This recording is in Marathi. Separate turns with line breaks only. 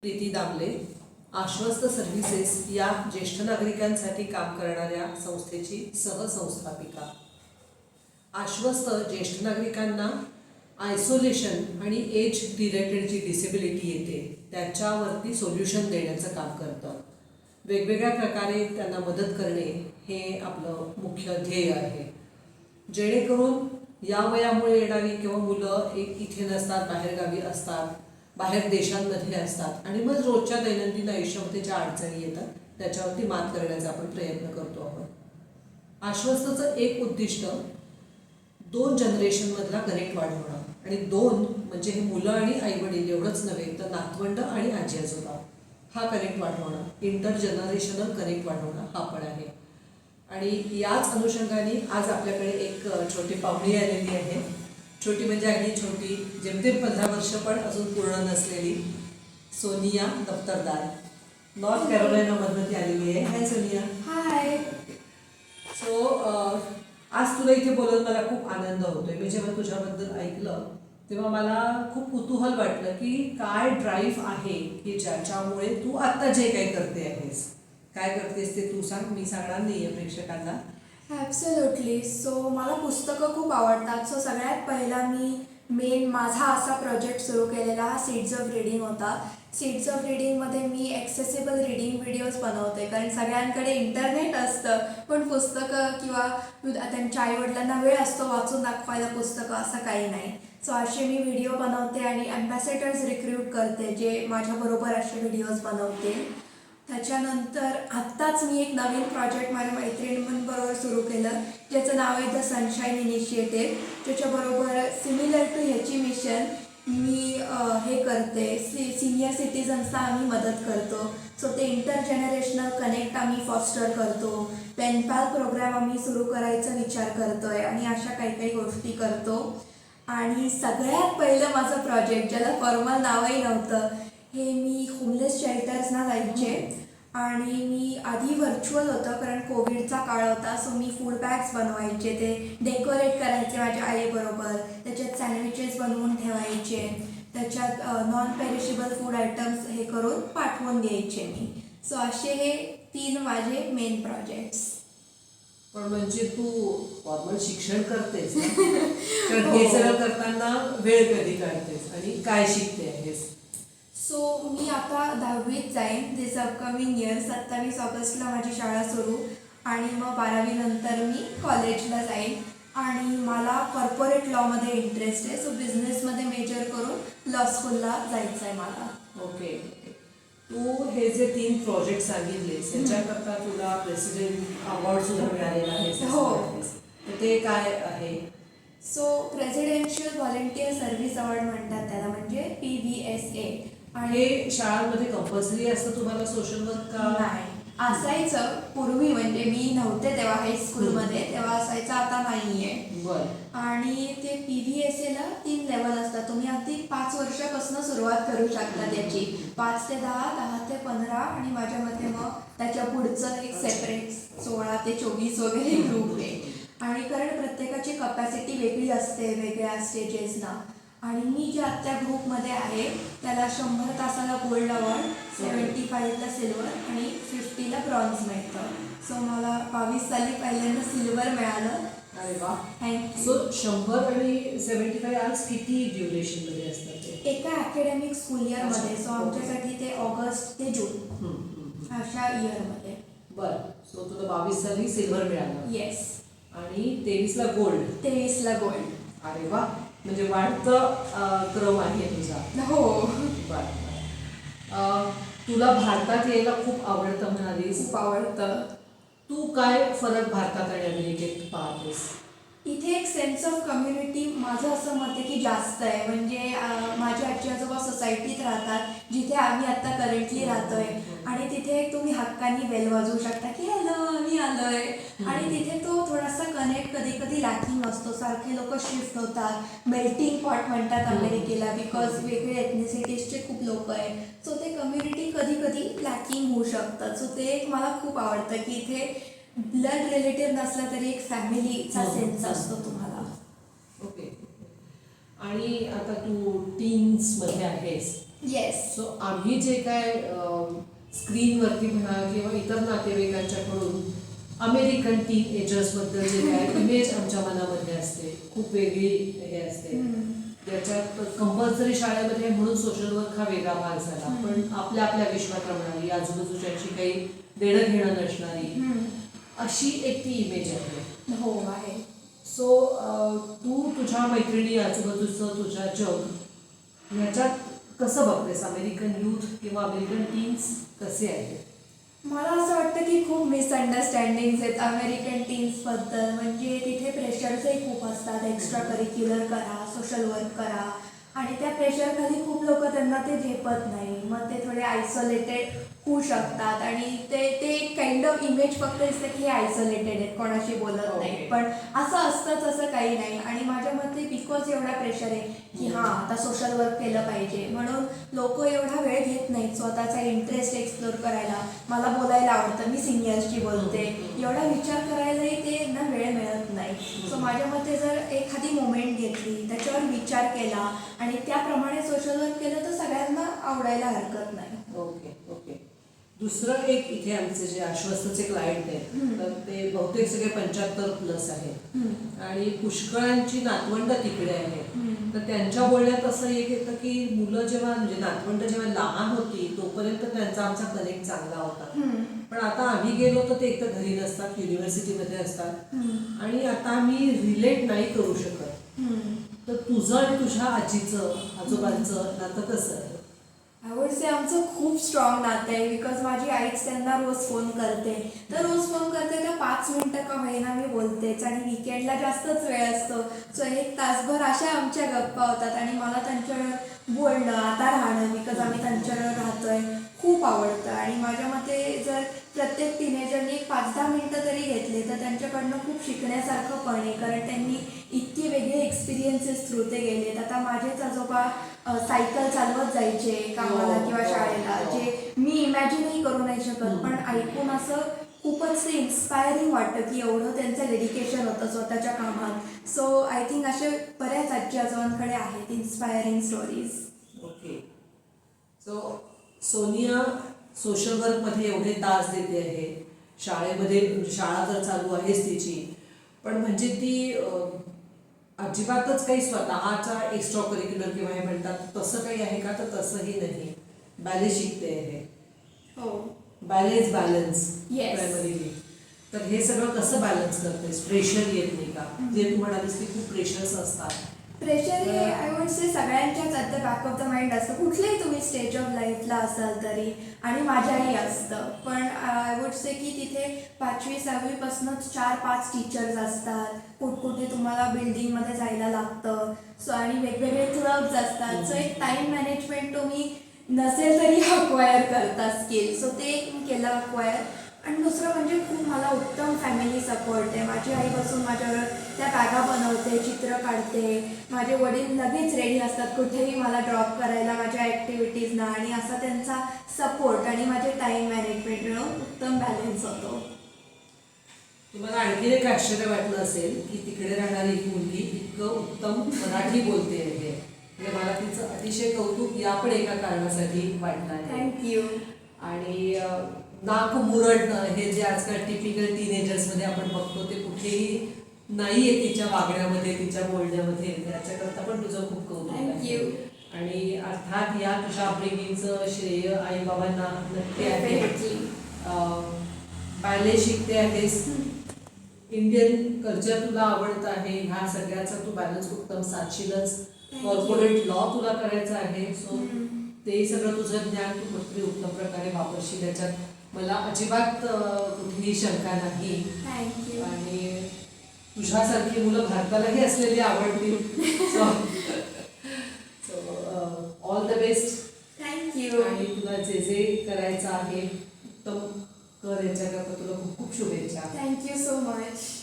प्रीती दामले आश्वस्त सर्व्हिसेस या ज्येष्ठ नागरिकांसाठी काम करणाऱ्या संस्थेची सहसंस्थापिका. आश्वस्त ज्येष्ठ नागरिकांना आयसोलेशन आणि एज रिलेटेड जी डिसेबिलिटी येते त्याच्यावरती सोल्युशन देण्याचं काम करतं. वेगवेगळ्या प्रकारे त्यांना मदत करणे हे आपलं मुख्य ध्येय आहे. जेणेकरून या वयामुळे येणारी किंवा मुलं इथे नसतात, बाहेरगावी असतात, बाहेर देशांमध्ये असतात आणि मग रोजच्या दैनंदिन आयुष्यामध्ये ज्या अडचणी येतात त्याच्यावरती मात करण्याचा आपण प्रयत्न करतो आहोत. आश्वस्तचं एक उद्दिष्ट 2 जनरेशनमधला कनेक्ट वाढवणं आणि 2 म्हणजे हे मुलं आणि आईवडील एवढंच नव्हे तर नातवंड आणि आजी आजोबा हा कनेक्ट वाढवणं, इंटरजनरेशनल कनेक्ट वाढवणं हा पण आहे. आणि याच अनुषंगाने आज आपल्याकडे एक छोटी पाहुणी आलेली आहे. छोटी म्हणजे अगदी छोटी, जेमतेम 15 वर्ष पण अजून पूर्ण नसलेली सोनिया दफ्तरदार. नॉर्थ कॅरोलायनामधनं ती आलेली आहे. हाय सोनिया.
हाय.
सो आज तुला इथे बोलून मला खूप आनंद होतोय. मी जेव्हा तुझ्याबद्दल ऐकलं तेव्हा मला खूप कुतूहल वाटलं की काय ड्राईव्ह आहे की ज्याच्यामुळे तू आत्ता जे काही करते आहेस, काय करतेस ते तू सांग. मी सांगणार नाही आहे प्रेक्षकांना.
ॲब्सोल्युटली. सो मला पुस्तकं खूप आवडतात. सो सगळ्यात पहिला मी माझा असा प्रोजेक्ट सुरू केलेला हा सीड्स ऑफ रीडिंग होता. सीड्स ऑफ रीडिंगमध्ये मी ॲक्सेसिबल रीडिंग व्हिडिओज बनवते, कारण सगळ्यांकडे इंटरनेट असतं पण पुस्तकं किंवा त्यांच्या आईवडिलांना वेळ असतो वाचून दाखवायला पुस्तकं असं काही नाही. सो असे मी व्हिडिओ बनवते आणि ॲम्बॅसेडर्स रिक्रूट करते जे माझ्याबरोबर असे व्हिडिओज बनवतील. त्याच्यानंतर आत्ताच मी एक नवीन प्रोजेक्ट माझ्या मैत्रिणींबरोबर सुरू केलं ज्याचं नाव आहे द सनशाईन इनिशिएटिव्ह. त्याच्याबरोबर सिमिलर टू ह्याची मिशन मी हे करते, सिनियर सिटिझन्सना आम्ही मदत करतो. सो ते इंटरजनरेशनल कनेक्ट आम्ही फॉस्टर करतो. पेनपॅल प्रोग्राम आम्ही सुरू करायचा विचार करतो आहे आणि अशा काही काही गोष्टी करतो. आणि सगळ्यात पहिलं माझं प्रोजेक्ट ज्याला फॉर्मल नावही नव्हतं, हे मी होमलेस शेल्टर्सना जायचे आणि मी आधी व्हर्च्युअल होतं कारण कोविडचा काळ होता. सो मी फूड बॅग्स बनवायचे, ते डेकोरेट करायचे माझ्या आईबरोबर, त्याच्यात सँडविचेस बनवून ठेवायचे, त्याच्यात नॉन पेरिशेबल फूड आयटम्स हे करून पाठवून द्यायचे मी. सो असे हे 3 माझे मेन प्रोजेक्ट्स.
पण म्हणजे तू फॉर्मल शिक्षण करतेस ना? तर हे सगळं करताना वेळ कधी काढतेस आणि काय शिकते आहेस?
सो मी आता 10वीत जाईन दिस अपकमिंग इयर. 27 ऑगस्टला माझी शाळा सुरू आणि मग 12वी नंतर मी कॉलेजला जाईन आणि मला कॉर्पोरेट लॉमध्ये इंटरेस्ट आहे. सो बिझनेसमध्ये मेजर करून लॉ स्कूलला जायचं आहे मला.
ओके. तू हे जे 3 प्रोजेक्ट सांगितलेस याच्याकरता तुला प्रेसिडेंट अवॉर्ड सुद्धा मिळालेला आहे.
हो.
तर ते काय आहे?
So presidential volunteer service award म्हणतात त्याला, म्हणजे PVSA.
आणि हे शाळांमध्ये कंपल्सरी असतं तुम्हाला सोशल वर्क का?
नाही, असायचं पूर्वी, म्हणजे मी नव्हते तेव्हा हायस्कूलमध्ये, तेव्हा असायचं, आता नाही आहे.
बरं.
आणि ते PVSAला 3 लेवल असतात. तुम्ही अगदी 5 वर्षापासून सुरुवात करू शकता त्याची. 5 ते 10, 10 ते 15 आणि माझ्या मते मग त्याच्या पुढचं एक सेपरेट 16 ते 24 वगैरे ग्रुप आहे. आणि कारण प्रत्येकाची कपॅसिटी वेगळी असते वेगळ्या स्टेजेसना. आणि मी ज्या त्या ग्रुपमध्ये आहे त्याला 100 तासाला गोल्ड अवॉर्ड, 75ला सिल्वर आणि 50ला ब्रॉन्झ मिळतं. सो मला 22 साली पहिल्यांदा सिल्वर मिळालं.
अरे वा.
थँक्यू.
सो 100 आणि 75 आज किती ड्युरेशनमध्ये असतात ते?
एका अकॅडमिक स्कूल इयरमध्ये. सो आमच्यासाठी ते ऑगस्ट ते जून अशा इयरमध्ये.
बरं. सो तुला 22 साली सिल्वर मिळालं.
येस.
आणि 23ला गोल्ड.
23ला गोल्ड.
अरे वा. म्हणजे वाढतं क्रम आहे तुझा.
हो.
बरं. तुला भारतात यायला खूप आवडतं म्हणालीस.
खूप आवडतं.
तू काय फरक भारतात आणि अमेरिकेत पाहतेस?
इथे एक सेन्स ऑफ कम्युनिटी माझं असं मत आहे की जास्त आहे. म्हणजे माझे आजी आजोबा सोसायटीत राहतात जिथे आम्ही आत्ता करंटली राहतोय आणि तिथे तुम्ही हक्कानी बेल वाजवू शकता की हॅलो आम्ही आलोय. आणि तिथे तो थोडासा कनेक्ट कधी कधी लॅकिंग असतो. सारखे लोक शिफ्ट होतात. मेल्टिंग पॉट म्हणतात अमेरिकेला, बिकॉज वेगळे एथनिसिटीजचे खूप लोक आहे. सो ते कम्युनिटी कधी कधी लॅकिंग होऊ शकतात. सो ते एक मला खूप आवडतं की इथे ब्लड रिलेटिव्ह नसला तरी एक फॅमिलीचा सेन्स असतो तुम्हाला.
ओके. आणि आता तू टीन्समध्ये आहेस
येस.
सो आम्ही जे काय स्क्रीनवरती म्हणा किंवा इतर नातेवाईकांच्याकडून अमेरिकन टीन एजर्सबद्दल जे काय इमेज आमच्या मनामध्ये असते खूप वेगळी हे असते. त्याच्यात कंपल्सरी शाळेमध्ये म्हणून सोशल वर्क हा वेगळा भाग झाला, पण आपल्या आपल्या विश्वात राहणारी आजूबाजूच्याशी काही देणं घेणं नसणारी अशी एक ती इमेज आहे.
हो आहे.
सो तू तुझ्या मैत्रिणी आजूबाजूचं तुझ्या जग ह्याच्यात कसं बघतेस? अमेरिकन यूथ किंवा अमेरिकन टीन्स कसे आहेत?
मला असं वाटतं की खूप मिसअंडरस्टँडिंग्स आहेत अमेरिकन टीन्सबद्दल. म्हणजे तिथे प्रेशर्सही खूप असतात, एक्स्ट्रा करिक्युलर करा, सोशल वर्क करा, आणि त्या प्रेशरखाली खूप लोक त्यांना ते झेपत नाही. मग ते थोडे आयसोलेटेड होऊ शकतात आणि ते एक काइंड ऑफ इमेज फक्त दिसतं की हे आयसोलेटेड आहेत, कोणाशी बोलत नाही. पण असं असतंच असं काही नाही. आणि माझ्या मते बिकॉज एवढा प्रेशर आहे की हां आता सोशल वर्क केलं पाहिजे, म्हणून लोक एवढा वेळ घेत नाहीत स्वतःचा इंटरेस्ट एक्सप्लोर करायला. मला बोलायला आवडतं, मी सिनियर्सची बोलते, एवढा विचार करायलाही ते ना वेळ मिळत नाही. सो माझ्या मते जर एखादी मोमेंट घेतली, त्याच्यावर विचार केला आणि त्याप्रमाणे सोशल वर्क केलं तर सगळ्यांना आवडायला हरकत नाही.
Okay okay. दुसरं एक इथे आमचे जे आश्वस्तचे क्लायंट आहेत तर ते बहुतेक सगळे 75+ आहेत आणि पुष्कळांची नातवंड तिकडे आहेत. तर त्यांच्या बोलण्यात असं एक येतं की मुलं जेव्हा म्हणजे नातवंड जेव्हा लहान होती तोपर्यंत त्यांचा आमचा कनेक्ट चांगला होता, पण आता आम्ही गेलो तर ते एक तर घरी नसतात, युनिव्हर्सिटीमध्ये असतात आणि आता आम्ही रिलेट नाही करू शकत. तर तुझं आणि तुझ्या आजीचं आजोबांचं नातं कसं आहे?
आय वुड से आमचं खूप स्ट्रॉंग नातं आहे. बिकॉज माझी आईच त्यांना रोज फोन करते, तर रोज फोन करते तर 5 मिनटं का होईना मी बोलतेच. आणि विकेंडला जास्तच वेळ असतो, सो 1 तासभर अशा आमच्या गप्पा होतात. आणि मला त्यांच्यावर बोलणं, आता राहणं, बिकॉज आम्ही त्यांच्यावर राहतोय, खूप आवडतं. आणि माझ्या मते जर प्रत्येक टीनेजरनी एक 5-10 मिनटं तरी घेतले तर त्यांच्याकडनं खूप शिकण्यासारखं पण आहे, कारण त्यांनी इतके वेगळे एक्सपिरियन्सेस थ्रू ते गेलेत. आता माझेच आजोबा सायकल चालवत जायचे कामाला किंवा शाळेला, जे मी इमॅजिनही करू नाही शकत, पण ऐकून असं खूपच ते इन्स्पायरिंग वाटतं की एवढं त्यांचं डेडिकेशन होतं स्वतःच्या कामात. सो आय थिंक असे बऱ्याच आजी आजोबांकडे आहेत inspiring stories.
Okay. So Sonia social वर्कमध्ये एवढे तास देते आहे, शाळेमध्ये म्हणजे शाळा तर चालू आहेच तिची, पण म्हणजे ती अजिबातच काही स्वतःचा एक्स्ट्रा करिक्युलर किंवा हे म्हणतात तसं काही आहे का? तर तसंही नाही. बॅले शिकते आहे.
हो.
बॅलेच बॅलन्स
Yes.
प्रायमरीली. तर हे सगळं कसं बॅलन्स करतेस? प्रेशर येत नाही का? जे तू म्हणालीस की खूप प्रेशर्स असतात.
प्रेशर हे आय वुड से सगळ्यांच्याच at the back of the mind असतं, कुठल्याही तुम्ही स्टेज ऑफ लाईफला असाल तरी, आणि माझ्याही असतं. पण आय वुड से की तिथे 5वी-6वीपासूनच 4-5 टीचर्स असतात, कुठकुठे तुम्हाला बिल्डिंगमध्ये जायला लागतं, सो आणि वेगवेगळे क्लब्स असतात. सो एक टाईम मॅनेजमेंट तुम्ही नसेल तरी अक्वायर करता स्किल, सो ते एक मी केलं अक्वायर. आणि दुसरं म्हणजे खूप मला उत्तम फॅमिली सपोर्ट आहे. माझी आई बसून माझ्यावर त्या बॅगा बनवते, चित्र काढते, माझे वडील लगेच रेडी असतात कुठेही मला ड्रॉप करायला माझ्या ॲक्टिव्हिटीजना, आणि असा त्यांचा सपोर्ट आणि माझे टाईम मॅनेजमेंट मिळून उत्तम बॅलन्स होतो.
तुम्हाला आणखी एक आश्चर्य वाटलं असेल की तिकडे राहणारी एक मुलगी इतकं उत्तम मराठी बोलते आहे. म्हणजे मला तिचं अतिशय कौतुक या पण एका कारणासाठी वाटलं आहे.
थँक्यू.
आणि नाक मुरडणं हे जे आजकाल टिपिकल टीनेजर्समध्ये आपण बघतो ते कुठेही नाही आहे तिच्या वागण्यामध्ये, तिच्या बोलण्यामध्ये. याच्याकरता पण तुझं खूप कौतुक आहे.
थँक्यू.
आणि अर्थात या तुझ्या अपब्रिंगिंगचं श्रेय आई बाबांना नक्की आहे. बॅले शिकते आहेस, इंडियन कल्चर तुला आवडतं आहे, ह्या सगळ्याचा तू बॅलन्स उत्तम साधशीलच. कॉर्पोरेट लॉ तुला करायचं आहे, सो ते सगळं तुझं ज्ञान तू कुठेतरी उत्तम प्रकारे वापरशील, याच्यात मला अजिबात कुठलीही शंका नाही.
थँक्यू.
आणि तुझ्यासारखी मुलं भारतालाही असलेली आवडतील. So all the best.
Thank you.
आणि तुला जे जे करायचं आहे उत्तम कर, याच्याकरता तुला खूप खूप शुभेच्छा.
Thank you so much.